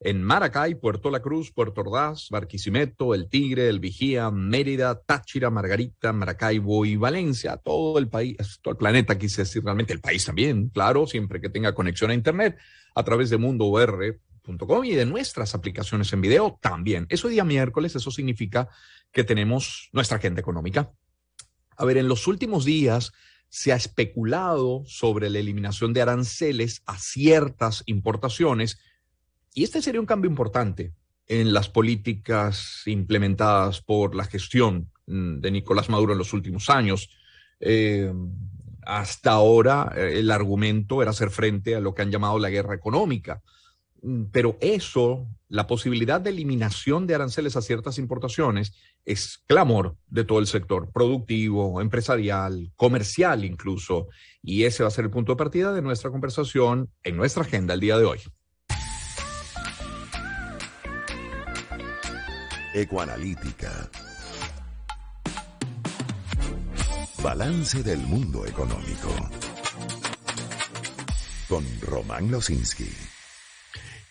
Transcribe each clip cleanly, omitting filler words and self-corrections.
en Maracay, Puerto La Cruz, Puerto Ordaz, Barquisimeto, El Tigre, El Vigía, Mérida, Táchira, Margarita, Maracaibo y Valencia. Todo el país, todo el planeta, quise decir realmente, el país también, claro, siempre que tenga conexión a Internet a través de mundour.com y de nuestras aplicaciones en video también. Eso día miércoles, eso significa que tenemos nuestra agenda económica. A ver, en los últimos días se ha especulado sobre la eliminación de aranceles a ciertas importaciones y este sería un cambio importante en las políticas implementadas por la gestión de Nicolás Maduro en los últimos años. Eh, Hasta ahora el argumento era hacer frente a lo que han llamado la guerra económica. Pero eso, la posibilidad de eliminación de aranceles a ciertas importaciones, es clamor de todo el sector productivo, empresarial, comercial incluso. Y ese va a ser el punto de partida de nuestra conversación en nuestra agenda el día de hoy. Ecoanalítica. Balance del mundo económico. Con Román Losinski.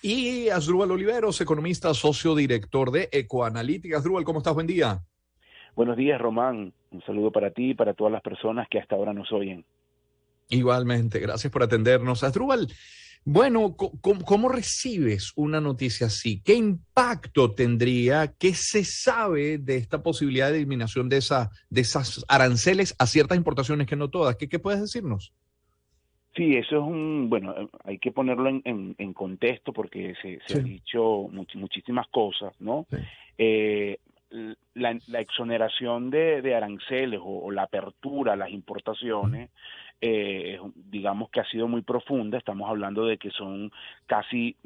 Y Asdrúbal Oliveros, economista, socio director de Ecoanalítica. Asdrúbal, ¿cómo estás? Buen día. Buenos días, Román. Un saludo para ti y para todas las personas que hasta ahora nos oyen. Igualmente, gracias por atendernos. Asdrúbal, bueno, ¿cómo recibes una noticia así? ¿Qué impacto tendría? ¿Qué se sabe de esta posibilidad de eliminación de esas aranceles a ciertas importaciones, que no todas? ¿Qué puedes decirnos? Sí, eso es bueno, hay que ponerlo en contexto porque se han dicho muchísimas cosas, ¿no? Sí. La exoneración de aranceles o la apertura a las importaciones, digamos que ha sido muy profunda. Estamos hablando de que son casi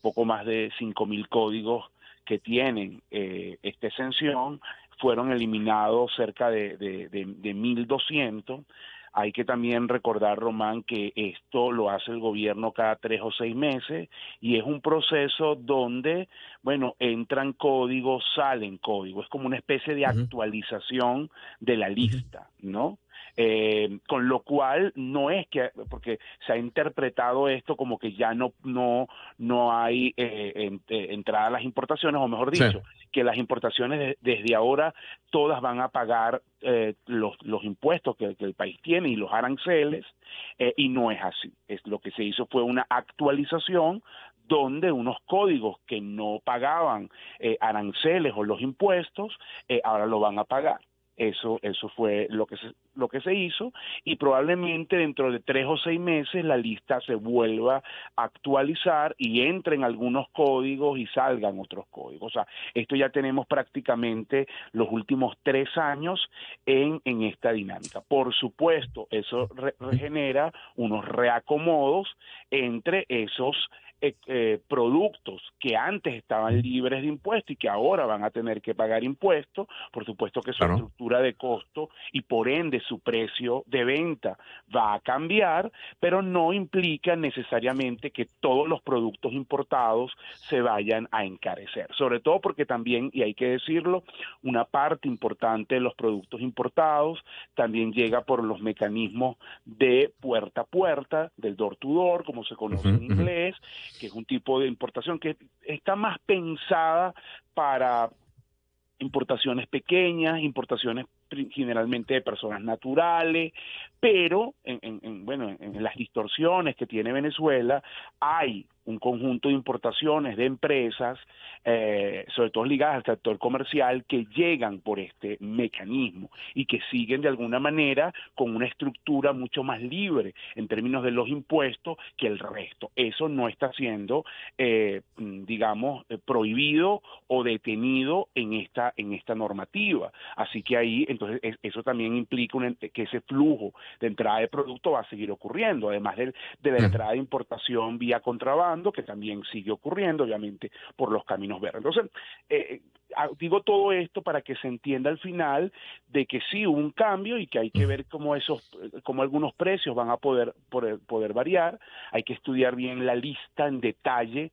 poco más de 5.000 códigos que tienen esta exención. Fueron eliminados cerca de 1.200. Hay que también recordar, Román, que esto lo hace el gobierno cada 3 o 6 meses y es un proceso donde, bueno, entran códigos, salen códigos. Es como una especie de actualización de la lista, ¿no? Con lo cual no es que, porque se ha interpretado esto como que ya no hay entrada a las importaciones, o mejor dicho, que las importaciones desde ahora todas van a pagar los impuestos que el país tiene y los aranceles, y no es así. Lo que se hizo fue una actualización donde unos códigos que no pagaban aranceles o los impuestos, ahora lo van a pagar. Eso fue lo que se hizo, y probablemente dentro de 3 o 6 meses la lista se vuelva a actualizar y entren algunos códigos y salgan otros códigos. O sea, esto ya tenemos prácticamente los últimos 3 años en esta dinámica. Por supuesto, eso genera unos reacomodos entre esos productos que antes estaban libres de impuestos y que ahora van a tener que pagar impuestos. Por supuesto que su estructura de costo y por ende su precio de venta va a cambiar, pero no implica necesariamente que todos los productos importados se vayan a encarecer, sobre todo porque también, y hay que decirlo, una parte importante de los productos importados también llega por los mecanismos de puerta a puerta, del door to door, como se conoce en inglés, que es un tipo de importación que está más pensada para importaciones pequeñas, importaciones generalmente de personas naturales, pero en las distorsiones que tiene Venezuela hay un conjunto de importaciones de empresas, sobre todo ligadas al sector comercial, que llegan por este mecanismo y que siguen de alguna manera con una estructura mucho más libre en términos de los impuestos que el resto. Eso no está siendo, prohibido o detenido en esta normativa. Así que ahí, entonces, eso también implica que ese flujo de entrada de producto va a seguir ocurriendo, además de la entrada de importación vía contrabando, que también sigue ocurriendo, obviamente, por los caminos verdes. Entonces, digo todo esto para que se entienda al final de que sí hubo un cambio y que hay que ver cómo algunos precios van a poder variar. Hay que estudiar bien la lista en detalle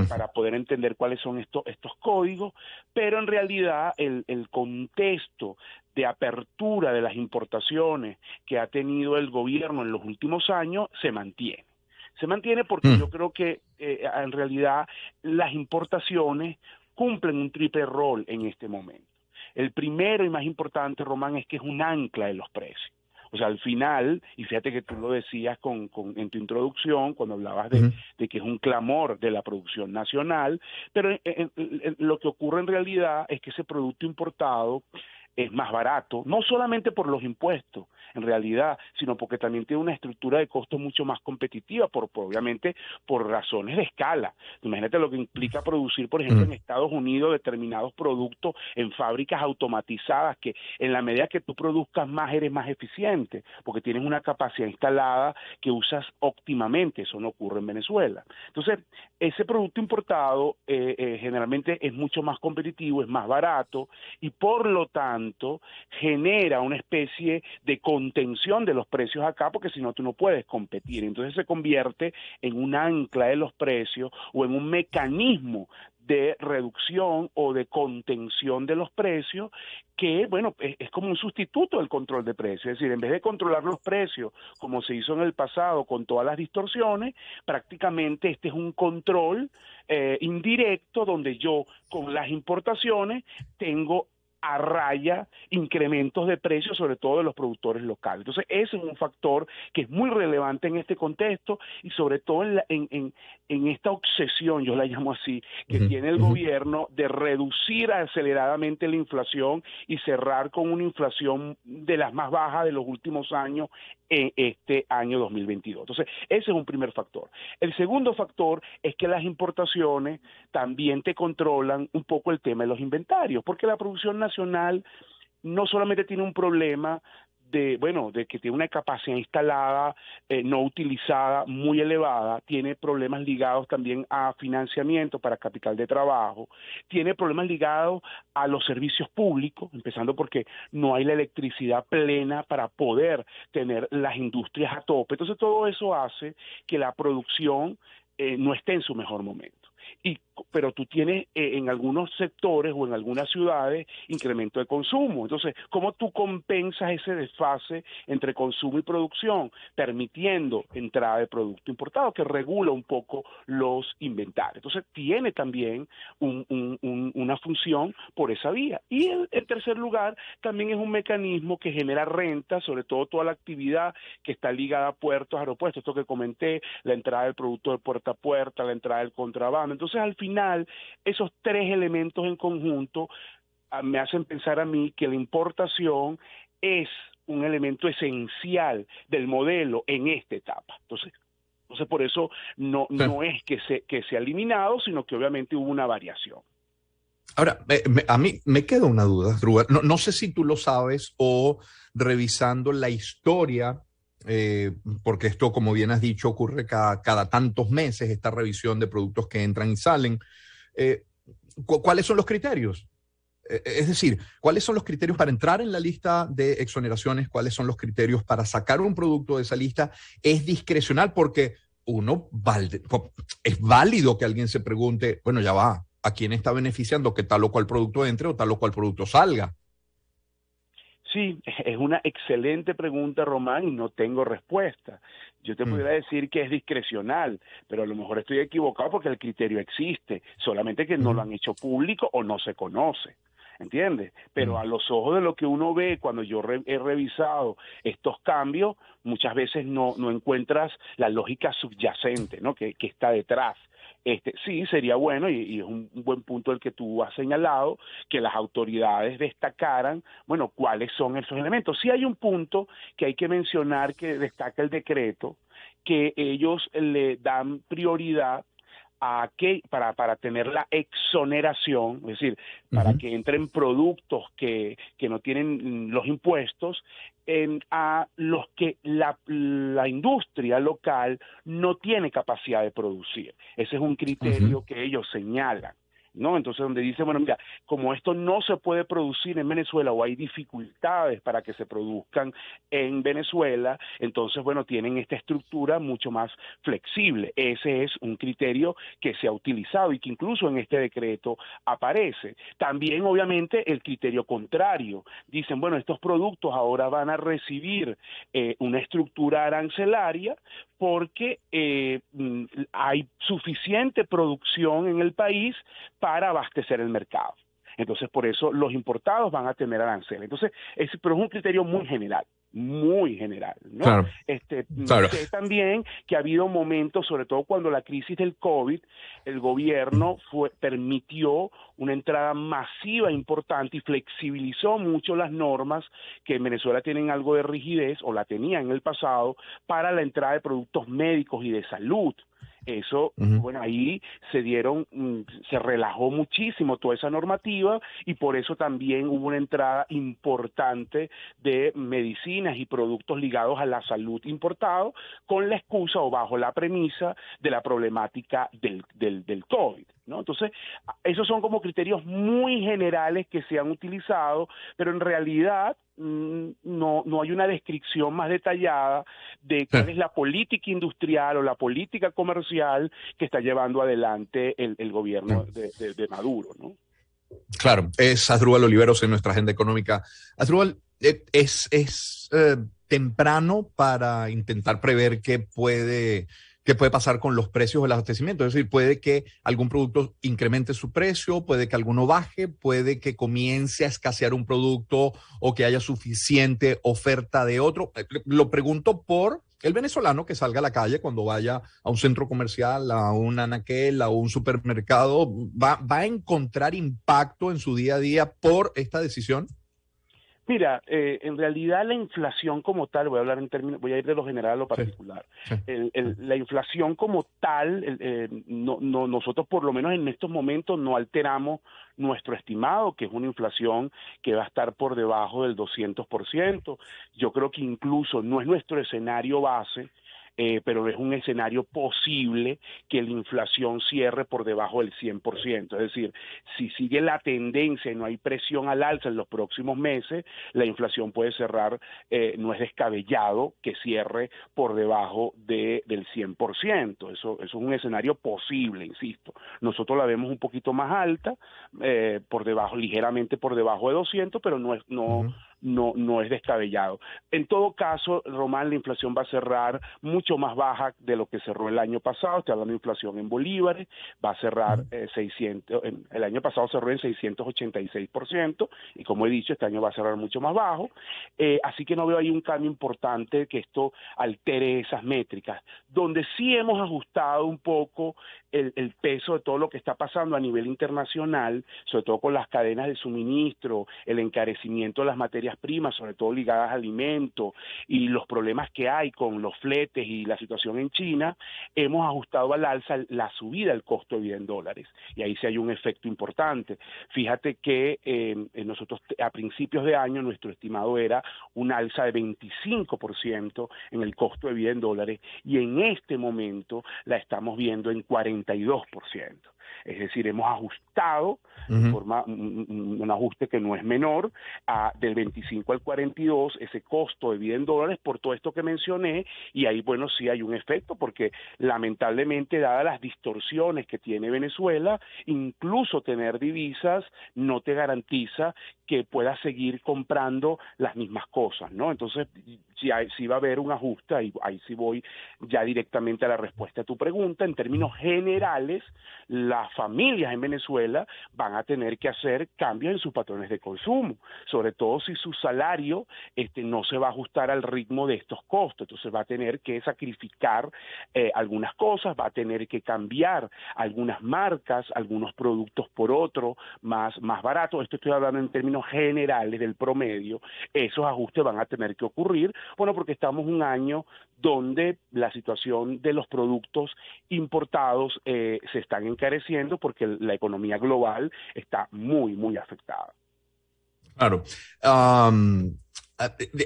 para poder entender cuáles son estos códigos, pero en realidad el contexto de apertura de las importaciones que ha tenido el gobierno en los últimos años se mantiene. Se mantiene porque yo creo que en realidad las importaciones cumplen un triple rol en este momento. El primero y más importante, Román, es que es un ancla de los precios. O sea, al final, y fíjate que tú lo decías en tu introducción, cuando hablabas de que es un clamor de la producción nacional, pero lo que ocurre en realidad es que ese producto importado es más barato, no solamente por los impuestos, en realidad, sino porque también tiene una estructura de costos mucho más competitiva, obviamente por razones de escala. Imagínate lo que implica producir, por ejemplo, en Estados Unidos determinados productos en fábricas automatizadas, que en la medida que tú produzcas más, eres más eficiente, porque tienes una capacidad instalada que usas óptimamente. Eso no ocurre en Venezuela. Entonces, ese producto importado generalmente es mucho más competitivo, es más barato, y por lo tanto genera una especie de contención de los precios acá, porque si no tú no puedes competir. Entonces se convierte en un ancla de los precios o en un mecanismo de reducción o de contención de los precios que, bueno, es como un sustituto del control de precios. Es decir, en vez de controlar los precios como se hizo en el pasado con todas las distorsiones, prácticamente este es un control indirecto donde yo con las importaciones tengo a raya incrementos de precios, sobre todo de los productores locales. Entonces, ese es un factor que es muy relevante en este contexto y sobre todo en esta obsesión, yo la llamo así, que tiene el gobierno de reducir aceleradamente la inflación y cerrar con una inflación de las más bajas de los últimos años en este año 2022. Entonces, ese es un primer factor. El segundo factor es que las importaciones también te controlan un poco el tema de los inventarios, porque la producción nacional no solamente tiene un problema de que tiene una capacidad instalada no utilizada muy elevada, tiene problemas ligados también a financiamiento para capital de trabajo, tiene problemas ligados a los servicios públicos, empezando porque no hay la electricidad plena para poder tener las industrias a tope. Entonces todo eso hace que la producción no esté en su mejor momento. Pero tú tienes en algunos sectores o en algunas ciudades incremento de consumo. Entonces, ¿cómo tú compensas ese desfase entre consumo y producción? Permitiendo entrada de producto importado que regula un poco los inventarios. Entonces, tiene también una función por esa vía. Y en tercer lugar, también es un mecanismo que genera renta, sobre todo toda la actividad que está ligada a puertos, aeropuertos, esto que comenté, la entrada del producto de puerta a puerta, la entrada del contrabando. Entonces, al final, esos tres elementos en conjunto me hacen pensar a mí que la importación es un elemento esencial del modelo en esta etapa. Entonces por eso no es que se ha eliminado, sino que obviamente hubo una variación. Ahora, a mí me queda una duda, Drugar. No sé si tú lo sabes o revisando la historia, porque esto, como bien has dicho, ocurre cada tantos meses, esta revisión de productos que entran y salen. ¿Cuáles son los criterios? Es decir, ¿cuáles son los criterios para entrar en la lista de exoneraciones? ¿Cuáles son los criterios para sacar un producto de esa lista? Es discrecional porque es válido que alguien se pregunte, bueno, ya va, ¿a quién está beneficiando que tal o cual producto entre o tal o cual producto salga? Sí, es una excelente pregunta, Román, y no tengo respuesta. Yo te pudiera decir que es discrecional, pero a lo mejor estoy equivocado porque el criterio existe, solamente que no lo han hecho público o no se conoce, ¿entiendes? Pero a los ojos de lo que uno ve cuando yo he revisado estos cambios, muchas veces no encuentras la lógica subyacente, ¿no? que está detrás. Sí, sería bueno, y es un buen punto el que tú has señalado, que las autoridades destacaran, bueno, cuáles son esos elementos. Sí hay un punto que hay que mencionar que destaca el decreto, que ellos le dan prioridad a que para tener la exoneración, es decir, para que entren productos que no tienen los impuestos, a los que la industria local no tiene capacidad de producir. Ese es un criterio que ellos señalan. ¿no? Entonces, donde dice, bueno, mira, como esto no se puede producir en Venezuela o hay dificultades para que se produzcan en Venezuela, entonces, bueno, tienen esta estructura mucho más flexible. Ese es un criterio que se ha utilizado y que incluso en este decreto aparece. También, obviamente, el criterio contrario. Dicen, bueno, estos productos ahora van a recibir una estructura arancelaria porque hay suficiente producción en el país para abastecer el mercado. Entonces, por eso los importados van a tener aranceles. Entonces, pero es un criterio muy general, ¿no? Claro, claro. Sé también que ha habido momentos, sobre todo cuando la crisis del COVID, el gobierno permitió una entrada masiva importante y flexibilizó mucho las normas que en Venezuela tienen algo de rigidez, o la tenían en el pasado, para la entrada de productos médicos y de salud. Eso, bueno, ahí se relajó muchísimo toda esa normativa y por eso también hubo una entrada importante de medicinas y productos ligados a la salud importados con la excusa o bajo la premisa de la problemática del COVID, ¿no? Entonces, esos son como criterios muy generales que se han utilizado, pero en realidad no hay una descripción más detallada de cuál es la política industrial o la política comercial que está llevando adelante el gobierno de Maduro, ¿no? Claro, es Asdrúbal Oliveros en nuestra agenda económica. Asdrúbal, es temprano para intentar prever qué puede pasar con los precios del abastecimiento. Es decir, puede que algún producto incremente su precio, puede que alguno baje, puede que comience a escasear un producto o que haya suficiente oferta de otro. Lo pregunto por el venezolano que salga a la calle cuando vaya a un centro comercial, a un anaquel, a un supermercado. ¿Va a encontrar impacto en su día a día por esta decisión? Mira, en realidad la inflación como tal, voy a ir de lo general a lo particular. Sí. La inflación como tal, nosotros por lo menos en estos momentos no alteramos nuestro estimado, que es una inflación que va a estar por debajo del 200%. Yo creo que incluso no es nuestro escenario base, pero es un escenario posible que la inflación cierre por debajo del 100%. Es decir, si sigue la tendencia y no hay presión al alza en los próximos meses, la inflación puede cerrar, no es descabellado que cierre por debajo del 100%. Eso es un escenario posible, insisto. Nosotros la vemos un poquito más alta, ligeramente por debajo de 200, pero no es descabellado. En todo caso, Román, la inflación va a cerrar mucho más baja de lo que cerró el año pasado. Estoy hablando de inflación en bolívares, va a cerrar el año pasado cerró en 686%, y como he dicho, este año va a cerrar mucho más bajo, así que no veo ahí un cambio importante que esto altere esas métricas. Donde sí hemos ajustado un poco el peso de todo lo que está pasando a nivel internacional, sobre todo con las cadenas de suministro, el encarecimiento de las materias primas, sobre todo ligadas a alimentos, y los problemas que hay con los fletes y la situación en China, hemos ajustado al alza la subida del costo de vida en dólares, y ahí sí hay un efecto importante. Fíjate que nosotros a principios de año nuestro estimado era un alza de 25% en el costo de vida en dólares, y en este momento la estamos viendo en 42%. Es decir, hemos ajustado de forma un ajuste que no es menor, del 25 al 42, ese costo de vida en dólares por todo esto que mencioné, y ahí, bueno, sí hay un efecto, porque lamentablemente, dadas las distorsiones que tiene Venezuela, incluso tener divisas no te garantiza que puedas seguir comprando las mismas cosas, ¿no? Entonces, sí va a haber un ajuste, ahí sí voy ya directamente a la respuesta a tu pregunta. En términos generales, las familias en Venezuela van a tener que hacer cambios en sus patrones de consumo, sobre todo si su salario no se va a ajustar al ritmo de estos costos. Entonces va a tener que sacrificar algunas cosas, va a tener que cambiar algunas marcas, algunos productos por otro más baratos. Esto estoy hablando en términos generales del promedio. Esos ajustes van a tener que ocurrir, bueno, porque estamos un año donde la situación de los productos importados se están encareciendo porque la economía global está muy, muy afectada. Claro.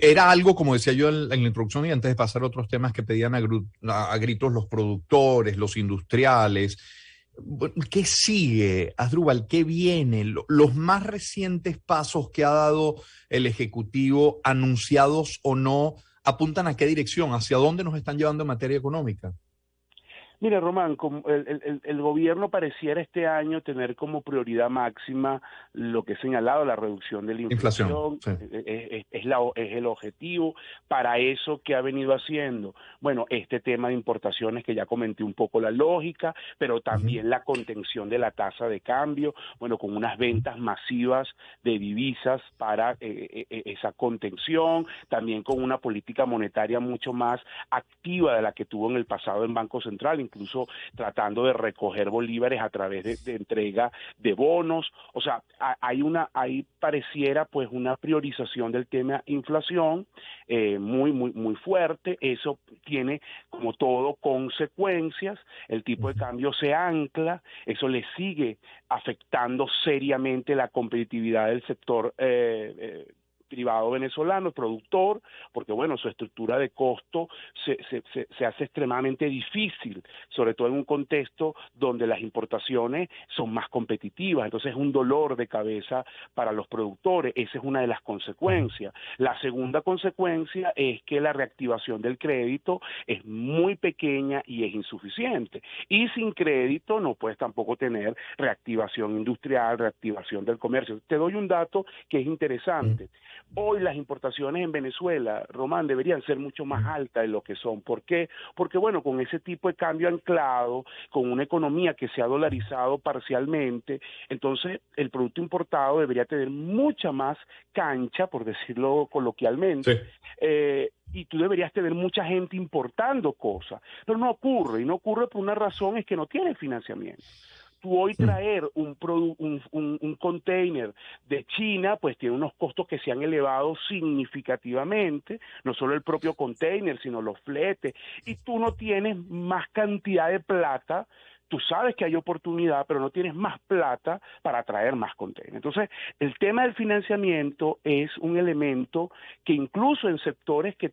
Era algo, como decía yo en la introducción y antes de pasar a otros temas que pedían a gritos los productores, los industriales, Bueno, ¿qué sigue, Asdrúbal? ¿Qué viene? Los más recientes pasos que ha dado el Ejecutivo, anunciados o no, apuntan a qué dirección, hacia dónde nos están llevando en materia económica. Mira, Román, como el gobierno pareciera este año tener como prioridad máxima lo que he señalado, la reducción de la Inflación, inflación, sí. es el objetivo. Para eso, ¿qué ha venido haciendo? Bueno, este tema de importaciones que ya comenté un poco la lógica, pero Ujú, también la contención de la tasa de cambio, bueno, con unas ventas masivas de divisas para esa contención, también con una política monetaria mucho más activa de la que tuvo en el pasado el Banco Central, incluso tratando de recoger bolívares a través de entrega de bonos. O sea, ahí pareciera pues una priorización del tema inflación muy fuerte. Eso tiene, como todo, consecuencias. El tipo de ujú. cambio se ancla, eso le sigue afectando seriamente la competitividad del sector privado venezolano, el productor, porque bueno, su estructura de costo se hace extremadamente difícil, sobre todo en un contexto donde las importaciones son más competitivas, entonces es un dolor de cabeza para los productores, esa es una de las consecuencias. La segunda consecuencia es que la reactivación del crédito es muy pequeña y es insuficiente, y sin crédito no puedes tampoco tener reactivación industrial, reactivación del comercio. Te doy un dato que es interesante. Hoy las importaciones en Venezuela, Román, deberían ser mucho más altas de lo que son. ¿Por qué? Porque, bueno, con ese tipo de cambio anclado, con una economía que se ha dolarizado parcialmente, entonces el producto importado debería tener mucha más cancha, por decirlo Sí. coloquialmente, y tú deberías tener mucha gente importando cosas. Pero no ocurre, y no ocurre por una razón, es que no tiene financiamiento. Tú hoy Mm. traer un container de China, pues tiene unos costos que se han elevado significativamente, no solo el propio container, sino los fletes, y tú no tienes más cantidad de plata. Tú sabes que hay oportunidad, pero no tienes más plata para traer más container. Entonces, el tema del financiamiento es un elemento que incluso en sectores que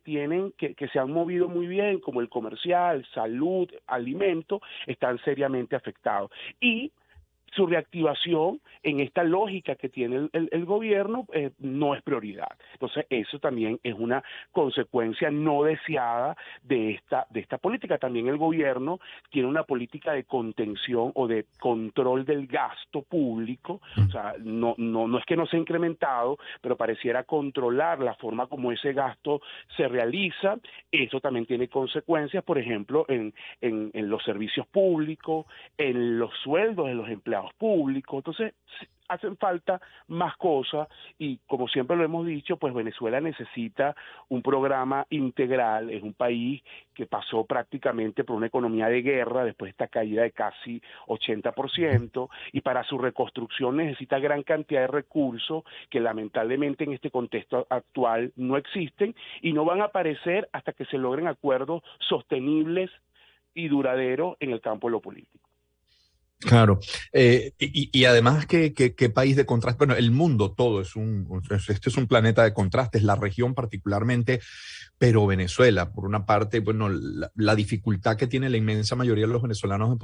se han movido muy bien, como el comercial, salud, alimento, están seriamente afectados. Y su reactivación en esta lógica que tiene el gobierno no es prioridad. Entonces, eso también es una consecuencia no deseada de esta política. También el gobierno tiene una política de contención o de control del gasto público. O sea, no es que no se ha incrementado, pero pareciera controlar la forma como ese gasto se realiza. Eso también tiene consecuencias, por ejemplo, en los servicios públicos, en los sueldos de los empleados públicos. Entonces hacen falta más cosas y, como siempre lo hemos dicho, pues Venezuela necesita un programa integral. Es un país que pasó prácticamente por una economía de guerra después de esta caída de casi 80%, y para su reconstrucción necesita gran cantidad de recursos que lamentablemente en este contexto actual no existen y no van a aparecer hasta que se logren acuerdos sostenibles y duraderos en el campo de lo político. Claro. Y además, ¿qué país de contraste? Bueno, el mundo todo este es un planeta de contrastes, la región particularmente, pero Venezuela, por una parte, bueno, la dificultad que tiene la inmensa mayoría de los venezolanos de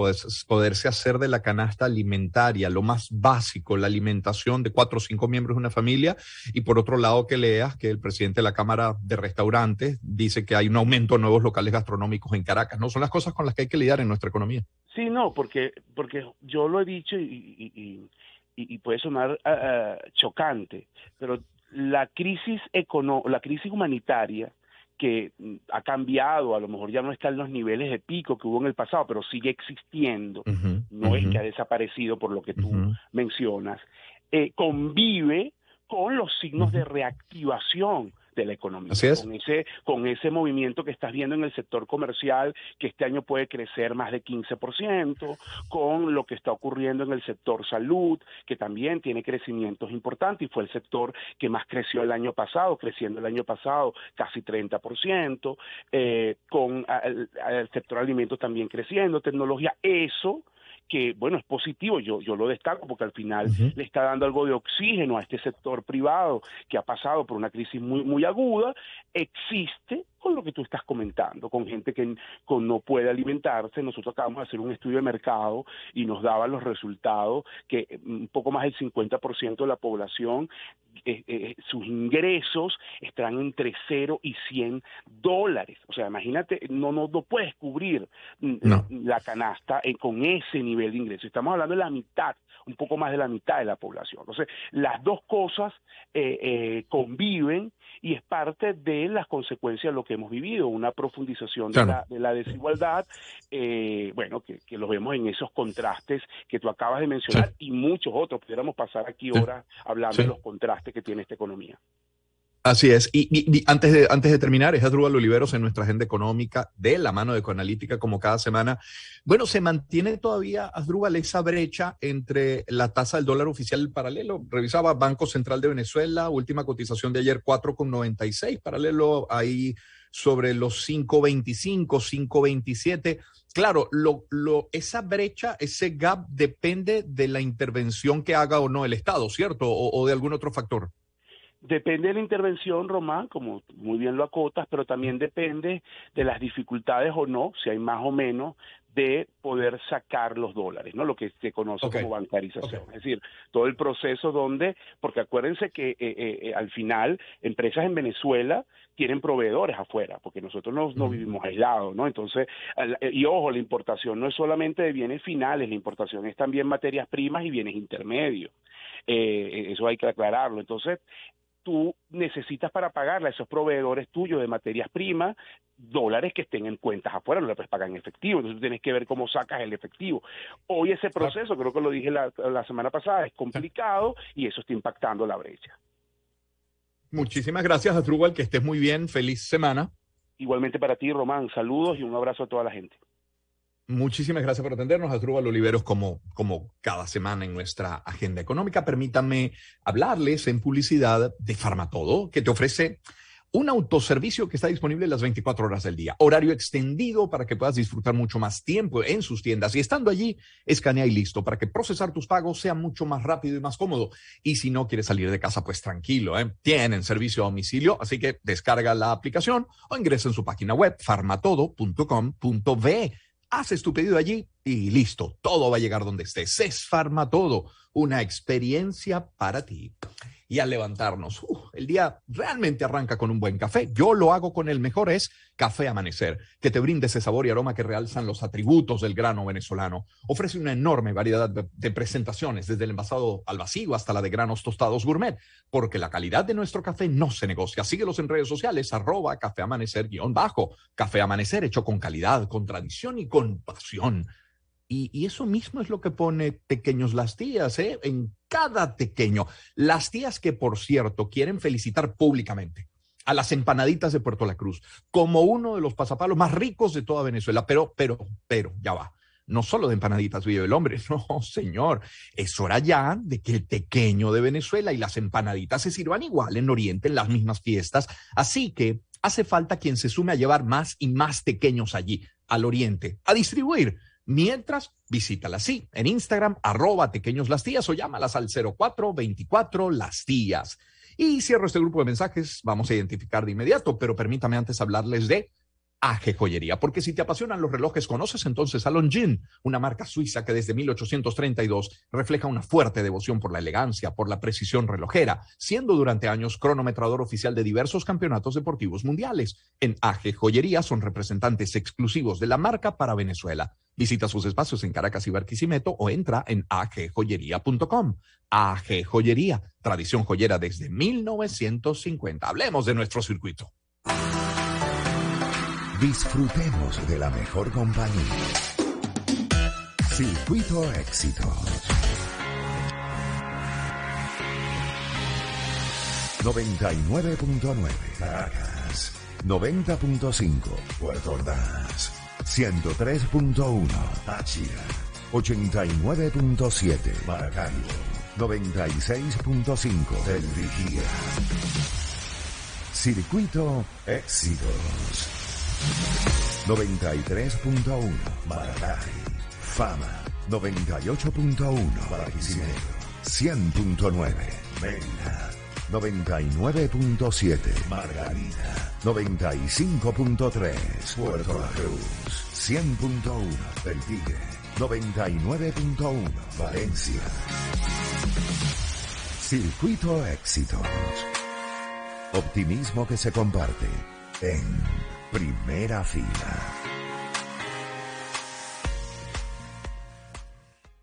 poderse hacer de la canasta alimentaria, lo más básico, la alimentación de 4 o 5 miembros de una familia, y por otro lado que leas que el presidente de la Cámara de Restaurantes dice que hay un aumento de nuevos locales gastronómicos en Caracas, ¿no? Son las cosas con las que hay que lidiar en nuestra economía. Sí, no, porque yo lo he dicho y puede sonar chocante, pero la crisis humanitaria que ha cambiado, a lo mejor ya no está en los niveles de pico que hubo en el pasado, pero sigue existiendo, Ujú, no es ujú, que ha desaparecido por lo que tú ujú, mencionas, convive con los signos de ujú. reactivación de la Así economía, es. con ese movimiento que estás viendo en el sector comercial, que este año puede crecer más de 15%, con lo que está ocurriendo en el sector salud, que también tiene crecimientos importantes y fue el sector que más creció el año pasado, creciendo el año pasado casi 30%, con el sector alimentos también creciendo, tecnología, eso que, bueno, es positivo, yo lo destaco porque al final Ujú. le está dando algo de oxígeno a este sector privado que ha pasado por una crisis muy aguda. Existe con lo que tú estás comentando, con gente que no puede alimentarse. Nosotros acabamos de hacer un estudio de mercado y nos daban los resultados que un poco más del 50% de la población, sus ingresos están entre $0 y $100. O sea, imagínate, no puedes cubrir la canasta con ese nivel de ingresos. Estamos hablando de la mitad, un poco más de la mitad de la población. Entonces, las dos cosas conviven y es parte de las consecuencias de lo que hemos vivido, una profundización de la desigualdad, bueno, que lo vemos en esos contrastes que tú acabas de mencionar y muchos otros. Pudiéramos pasar aquí horas hablando de los contrastes que tiene esta economía. Así es. Y antes de terminar, es Asdrúbal Oliveros en nuestra agenda económica de la mano de Ecoanalítica, como cada semana. Bueno, se mantiene todavía, Asdrúbal, esa brecha entre la tasa del dólar oficial y el paralelo. Revisaba Banco Central de Venezuela, última cotización de ayer, 4,96, paralelo ahí sobre los 5,25, 5,27. Claro, esa brecha, ese gap depende de la intervención que haga o no el Estado, ¿cierto? O de algún otro factor. Depende de la intervención, Román, como muy bien lo acotas, pero también depende de las dificultades o no, si hay más o menos, de poder sacar los dólares, ¿no? Lo que se conoce como bancarización. Es decir, todo el proceso porque acuérdense que al final empresas en Venezuela tienen proveedores afuera, porque nosotros no vivimos aislados, ¿no? Entonces, y ojo, la importación no es solamente de bienes finales, la importación es también materias primas y bienes intermedios. Eso hay que aclararlo. Entonces, tú necesitas para pagarle a esos proveedores tuyos de materias primas dólares que estén en cuentas afuera, no le puedes pagar en efectivo, entonces tú tienes que ver cómo sacas el efectivo. Hoy ese proceso, creo que lo dije la semana pasada, es complicado y eso está impactando la brecha. Muchísimas gracias, Asdrúbal, que estés muy bien, feliz semana. Igualmente para ti, Román, saludos y un abrazo a toda la gente. Muchísimas gracias por atendernos, Asdrúbal Oliveros, como cada semana en nuestra agenda económica. Permítanme hablarles en publicidad de Farmatodo, que te ofrece un autoservicio que está disponible las 24 horas del día. Horario extendido para que puedas disfrutar mucho más tiempo en sus tiendas. Y estando allí, escanea y listo, para que procesar tus pagos sea mucho más rápido y más cómodo. Y si no quieres salir de casa, pues tranquilo, ¿eh? Tienen servicio a domicilio, así que descarga la aplicación o ingresa en su página web, farmatodo.com.be. Haces tu pedido allí y listo, todo va a llegar donde estés. Es Farmatodo, una experiencia para ti. Y al levantarnos, el día realmente arranca con un buen café. Yo lo hago con el mejor, es Café Amanecer, que te brinde ese sabor y aroma que realzan los atributos del grano venezolano. Ofrece una enorme variedad de presentaciones, desde el envasado al vacío hasta la de granos tostados gourmet, porque la calidad de nuestro café no se negocia. Síguelos en redes sociales, @cafeamanecer_. Café Amanecer, hecho con calidad, con tradición y con pasión. Y eso mismo es lo que pone Tequeños Las Tías, ¿eh? En cada tequeño. Las tías que, por cierto, quieren felicitar públicamente a las empanaditas de Puerto La Cruz como uno de los pasapalos más ricos de toda Venezuela. Pero, ya va. No solo de empanaditas vive el hombre, no, señor. Es hora ya de que el tequeño de Venezuela y las empanaditas se sirvan igual en Oriente, en las mismas fiestas. Así que hace falta quien se sume a llevar más y más tequeños allí, al Oriente, a distribuir. Mientras, visítalas sí, en Instagram, @tequeñoslastías o llámalas al 0424 Las Tías. Y cierro este grupo de mensajes, vamos a identificar de inmediato, pero permítame antes hablarles de AG Joyería, porque si te apasionan los relojes, conoces entonces a Longines, una marca suiza que desde 1832 refleja una fuerte devoción por la elegancia, por la precisión relojera, siendo durante años cronometrador oficial de diversos campeonatos deportivos mundiales. En AG Joyería son representantes exclusivos de la marca para Venezuela. Visita sus espacios en Caracas y Barquisimeto o entra en agjoyería.com. AG Joyería, tradición joyera desde 1950. Hablemos de nuestro circuito. Disfrutemos de la mejor compañía. Circuito Éxitos. 99.9 Caracas. 90.5 Puerto Ordaz. 103.1 Táchira. 89.7 Maracaibo. 96.5 Del Vigía. Circuito Éxitos. 93.1 Maracay. Fama. 98.1 Barquisimeto. 100.9 Mérida. 99.7 Margarita. 95.3 Puerto La Cruz, 100.1 del Tigre, 99.1 Valencia. Circuito Éxitos. Optimismo que se comparte en primera fila.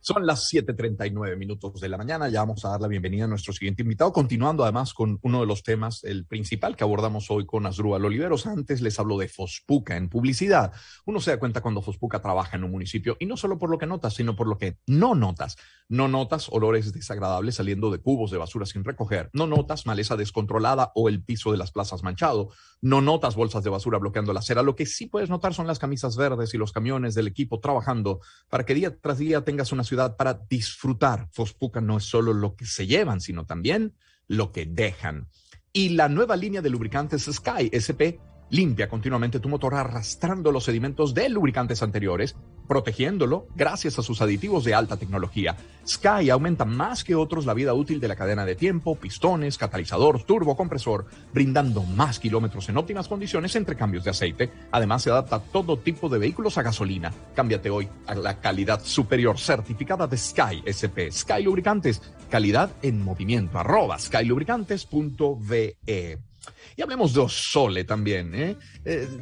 Son las 7:39 de la mañana. Ya vamos a dar la bienvenida a nuestro siguiente invitado, continuando además con uno de los temas, el principal que abordamos hoy con Asdrúbal Oliveros. Antes les hablo de Fospuca en publicidad. Uno se da cuenta cuando Fospuca trabaja en un municipio, y no solo por lo que notas, sino por lo que no notas. No notas olores desagradables saliendo de cubos de basura sin recoger. No notas maleza descontrolada o el piso de las plazas manchado. No notas bolsas de basura bloqueando la acera. Lo que sí puedes notar son las camisas verdes y los camiones del equipo trabajando para que día tras día tengas una ciudad para disfrutar. Fospuca no es solo lo que se llevan, sino también lo que dejan. Y la nueva línea de lubricantes Sky SP limpia continuamente tu motor arrastrando los sedimentos de lubricantes anteriores, protegiéndolo gracias a sus aditivos de alta tecnología. Sky aumenta más que otros la vida útil de la cadena de tiempo, pistones, catalizador, turbo, compresor, brindando más kilómetros en óptimas condiciones entre cambios de aceite. Además, se adapta a todo tipo de vehículos a gasolina. Cámbiate hoy a la calidad superior certificada de Sky SP. Sky Lubricantes, calidad en movimiento. @skylubricantes.ve. Y hablemos de Ozole también,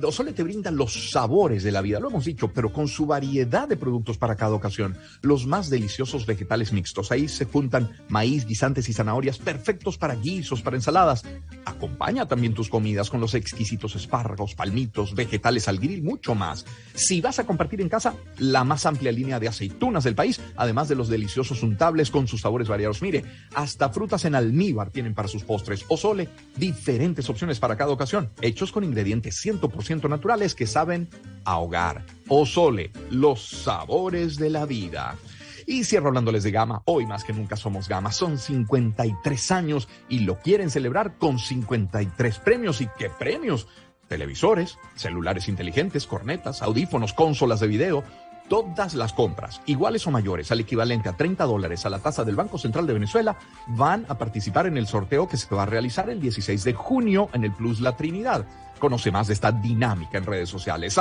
Ozole te brinda los sabores de la vida, lo hemos dicho, pero con su variedad de productos para cada ocasión. Los más deliciosos vegetales mixtos. Ahí se juntan maíz, guisantes y zanahorias, perfectos para guisos, para ensaladas. Acompaña también tus comidas con los exquisitos espárragos, palmitos, vegetales al grill, mucho más. Si vas a compartir en casa, la más amplia línea de aceitunas del país, además de los deliciosos untables con sus sabores variados. Mire, hasta frutas en almíbar tienen para sus postres. Ozole, diferentes opciones para cada ocasión, hechos con ingredientes 100% naturales que saben a hogar. Ozole, los sabores de la vida. Y cierro hablándoles de Gama. Hoy más que nunca somos Gama. Son 53 años y lo quieren celebrar con 53 premios. ¿Y qué premios? Televisores, celulares inteligentes, cornetas, audífonos, consolas de video. Todas las compras, iguales o mayores al equivalente a $30 a la tasa del Banco Central de Venezuela, van a participar en el sorteo que se va a realizar el 16 de junio en el Plus La Trinidad. Conoce más de esta dinámica en redes sociales,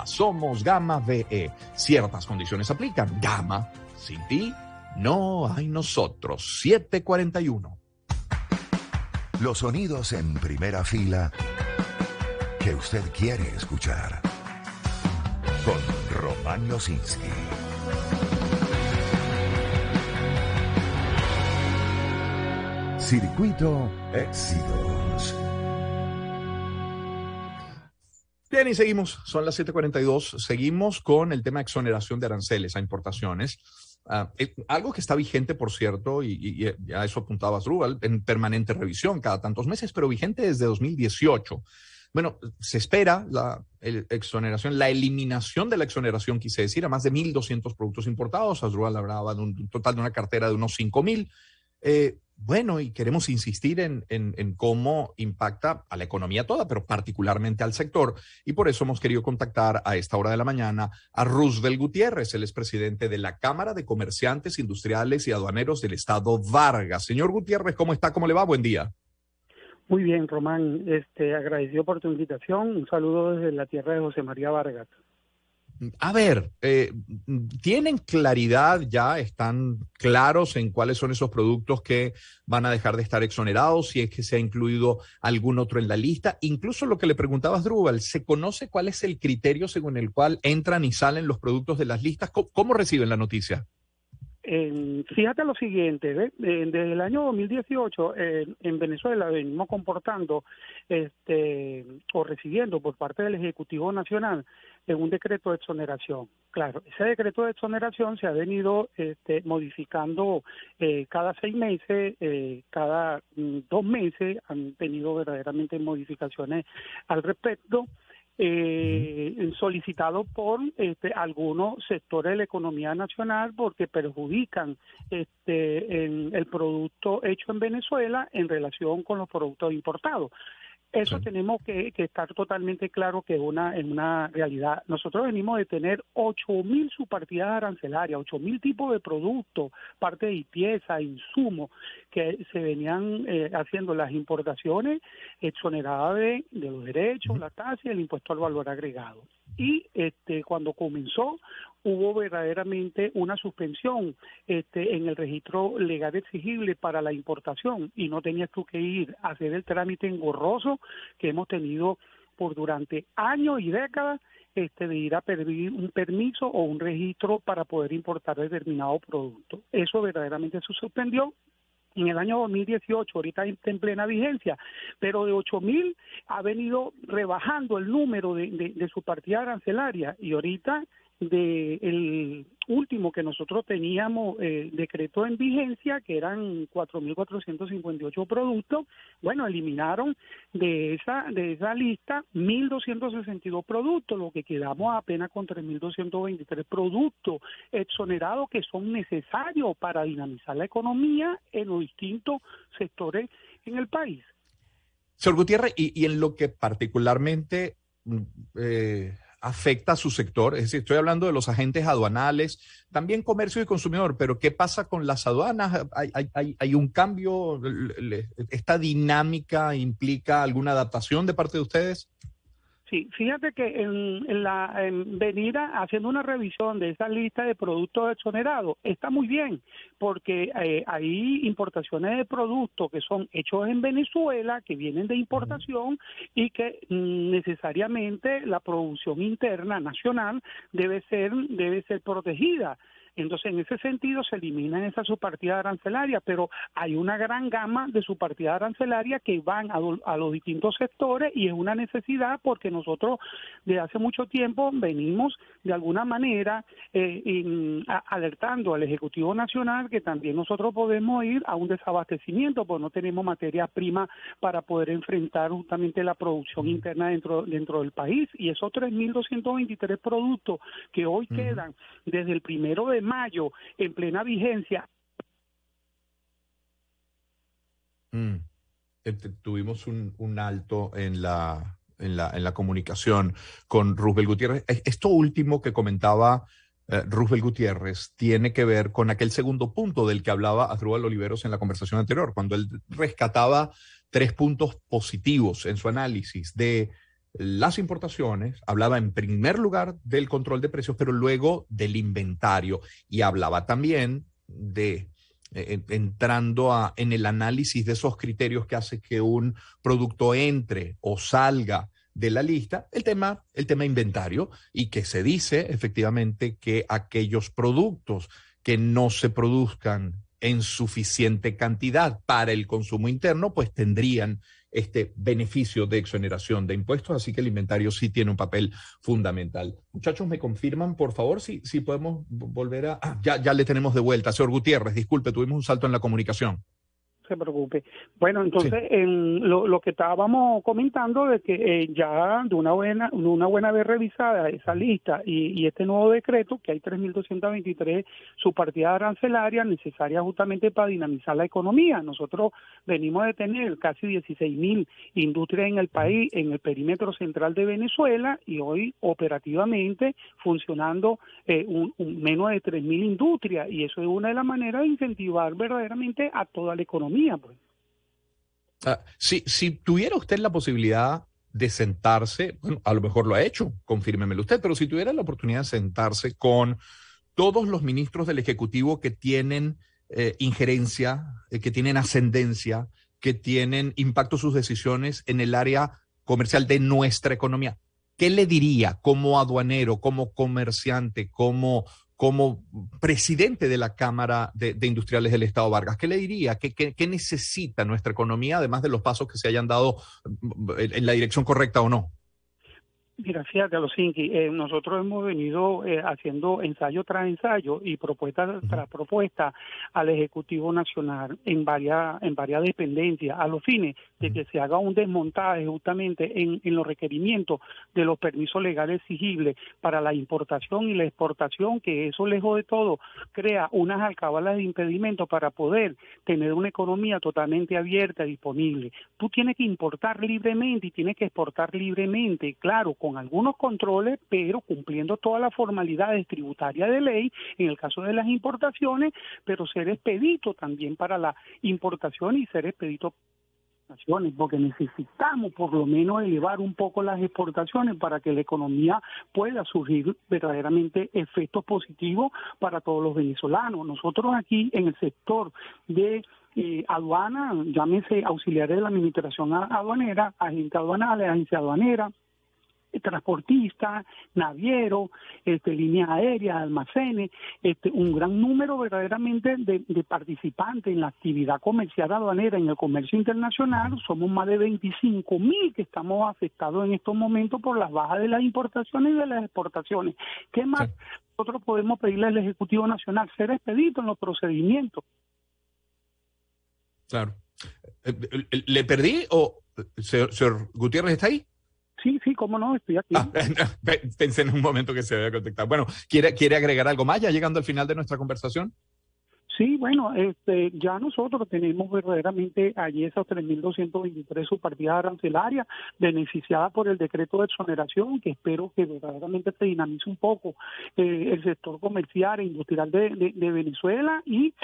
@SomosGamaVE. Ciertas condiciones aplican. Gama, sin ti, no hay nosotros. 7:41. Los sonidos en primera fila que usted quiere escuchar. Con Román Losinski. Circuito Éxitos. Bien, y seguimos. Son las 7:42. Seguimos con el tema de exoneración de aranceles a importaciones. Algo que está vigente, por cierto, y a eso apuntaba Asdrúbal, en permanente revisión cada tantos meses, pero vigente desde 2018. Bueno, se espera la eliminación de la exoneración, quise decir, a más de 1,200 productos importados. Asdrúbal hablaba de un total de una cartera de unos 5,000. Bueno, y queremos insistir en cómo impacta a la economía toda, pero particularmente al sector. Y por eso hemos querido contactar a esta hora de la mañana a Roosevelt Gutiérrez. Él es presidente de la Cámara de Comerciantes Industriales y Aduaneros del Estado Vargas. Señor Gutiérrez, ¿cómo está? ¿Cómo le va? Buen día. Muy bien, Román, agradecido por tu invitación. Un saludo desde la tierra de José María Vargas. A ver, ¿tienen claridad ya? ¿Están claros en cuáles son esos productos que van a dejar de estar exonerados? Si es que se ha incluido algún otro en la lista. Incluso lo que le preguntaba a Asdrúbal, ¿se conoce cuál es el criterio según el cual entran y salen los productos de las listas? ¿Cómo reciben la noticia? Fíjate lo siguiente, desde el año 2018 en Venezuela venimos comportando o recibiendo por parte del Ejecutivo Nacional un decreto de exoneración. Claro, ese decreto de exoneración se ha venido modificando cada 6 meses, cada 2 meses han tenido verdaderamente modificaciones al respecto. Solicitado por algunos sectores de la economía nacional porque perjudican en el producto hecho en Venezuela en relación con los productos importados. Eso Sí. tenemos que estar totalmente claro que es una realidad. Nosotros venimos de tener 8.000 subpartidas arancelarias, 8.000 tipos de productos, parte y pieza, insumos, que se venían haciendo las importaciones exoneradas de los derechos, la tasa y el impuesto al valor agregado. Y cuando comenzó hubo verdaderamente una suspensión en el registro legal exigible para la importación y no tenías tú que ir a hacer el trámite engorroso que hemos tenido por durante años y décadas de ir a pedir un permiso o un registro para poder importar determinado producto. Eso verdaderamente se suspendió en el año 2018, ahorita está en plena vigencia, pero de 8.000 ha venido rebajando el número de su partida arancelaria y ahorita el último que nosotros teníamos decreto en vigencia, que eran 4.458 productos, bueno, eliminaron de esa lista 1.262 productos, lo que quedamos apenas con 3.223 productos exonerados que son necesarios para dinamizar la economía en los distintos sectores en el país. Señor Gutiérrez, y en lo que particularmente afecta a su sector, es decir, estoy hablando de los agentes aduanales, también comercio y consumidor, pero ¿qué pasa con las aduanas? ¿Hay un cambio? ¿Esta dinámica implica alguna adaptación de parte de ustedes? Sí, fíjate que en venir haciendo una revisión de esa lista de productos exonerados está muy bien, porque hay importaciones de productos que son hechos en Venezuela, que vienen de importación y que necesariamente la producción interna nacional debe ser protegida. Entonces, en ese sentido, se eliminan esas subpartidas arancelarias, pero hay una gran gama de subpartidas arancelarias que van a los distintos sectores y es una necesidad porque nosotros desde hace mucho tiempo venimos de alguna manera alertando al Ejecutivo Nacional que también nosotros podemos ir a un desabastecimiento, porque no tenemos materia prima para poder enfrentar justamente la producción interna dentro del país. Y esos 3.223 productos que hoy quedan desde el 1 de mayo en plena vigencia. Tuvimos un alto en la comunicación con Roosevelt Gutiérrez. Esto último que comentaba Roosevelt Gutiérrez tiene que ver con aquel segundo punto del que hablaba Asdrúbal Oliveros en la conversación anterior, cuando él rescataba 3 puntos positivos en su análisis de las importaciones, hablaba en primer lugar del control de precios, pero luego del inventario y hablaba también de entrando en el análisis de esos criterios que hace que un producto entre o salga de la lista, el tema inventario, y que se dice efectivamente que aquellos productos que no se produzcan en suficiente cantidad para el consumo interno, pues tendrían este beneficio de exoneración de impuestos, así que el inventario sí tiene un papel fundamental. Muchachos, ¿me confirman, por favor, si podemos volver a... ya le tenemos de vuelta. Señor Gutiérrez, disculpe, tuvimos un salto en la comunicación. Se preocupe. Bueno, entonces Sí. lo que estábamos comentando de que ya de una buena vez revisada esa lista y este nuevo decreto, que hay 3.223 subpartidas arancelarias necesarias justamente para dinamizar la economía. Nosotros venimos de tener casi 16.000 industrias en el país, en el perímetro central de Venezuela, y hoy operativamente funcionando menos de 3.000 industrias, y eso es una de las maneras de incentivar verdaderamente a toda la economía. Pues. Si tuviera usted la posibilidad de sentarse, bueno, a lo mejor lo ha hecho, confírmemelo usted, pero si tuviera la oportunidad de sentarse con todos los ministros del Ejecutivo que tienen injerencia, que tienen ascendencia, que tienen impacto sus decisiones en el área comercial de nuestra economía, ¿qué le diría como aduanero, como comerciante, como presidente de la Cámara de Industriales del Estado Vargas? ¿Qué le diría? ¿Qué necesita nuestra economía, además de los pasos que se hayan dado en la dirección correcta o no? Mira, fíjate, Alosinki, nosotros hemos venido haciendo ensayo tras ensayo y propuesta tras propuesta al Ejecutivo Nacional en varias dependencias, a los fines de que se haga un desmontaje justamente en los requerimientos de los permisos legales exigibles para la importación y la exportación, que eso, lejos de todo, crea unas alcabalas de impedimento para poder tener una economía totalmente abierta y disponible. Tú tienes que importar libremente y tienes que exportar libremente, claro, con algunos controles, pero cumpliendo todas las formalidades tributarias de ley, en el caso de las importaciones, pero ser expedito también para la importación y ser expedito porque necesitamos por lo menos elevar un poco las exportaciones para que la economía pueda surgir verdaderamente efectos positivos para todos los venezolanos. Nosotros aquí en el sector de aduana, llámese auxiliares de la administración aduanera, agente aduanal, agencia aduanera, transportistas, navieros, líneas aéreas, almacenes, un gran número verdaderamente de participantes en la actividad comercial aduanera, en el comercio internacional. Somos más de 25,000 que estamos afectados en estos momentos por las bajas de las importaciones y de las exportaciones. ¿Qué más nosotros podemos pedirle al Ejecutivo Nacional? Ser expedito en los procedimientos. Claro. ¿Le perdí o señor Gutiérrez está ahí? Sí, cómo no, estoy aquí. Pensé en un momento que se había conectado. Bueno, ¿quiere agregar algo más ya llegando al final de nuestra conversación? Sí, bueno, ya nosotros tenemos verdaderamente allí esas 3.223 subpartidas arancelarias beneficiadas por el decreto de exoneración, que espero que verdaderamente se dinamice un poco el sector comercial e industrial de Venezuela, y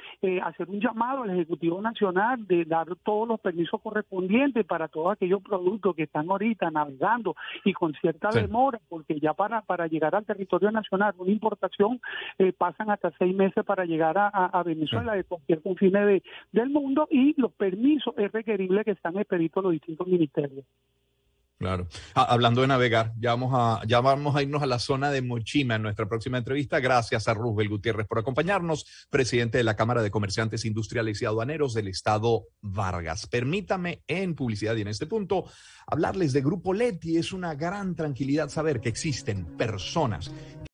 hacer un llamado al Ejecutivo Nacional de dar todos los permisos correspondientes para todos aquellos productos que están ahorita navegando y con cierta demora, porque ya para llegar al territorio nacional, una importación pasan hasta 6 meses para llegar a Venezuela de cualquier confine del mundo, y los permisos es requerible que están expeditos a los distintos ministerios. Claro. Hablando de navegar, ya vamos a irnos a la zona de Mochima en nuestra próxima entrevista. Gracias a Roosevelt Gutiérrez por acompañarnos, presidente de la Cámara de Comerciantes Industriales y Aduaneros del Estado Vargas. Permítame en publicidad y en este punto hablarles de Grupo Leti. Es una gran tranquilidad saber que existen personas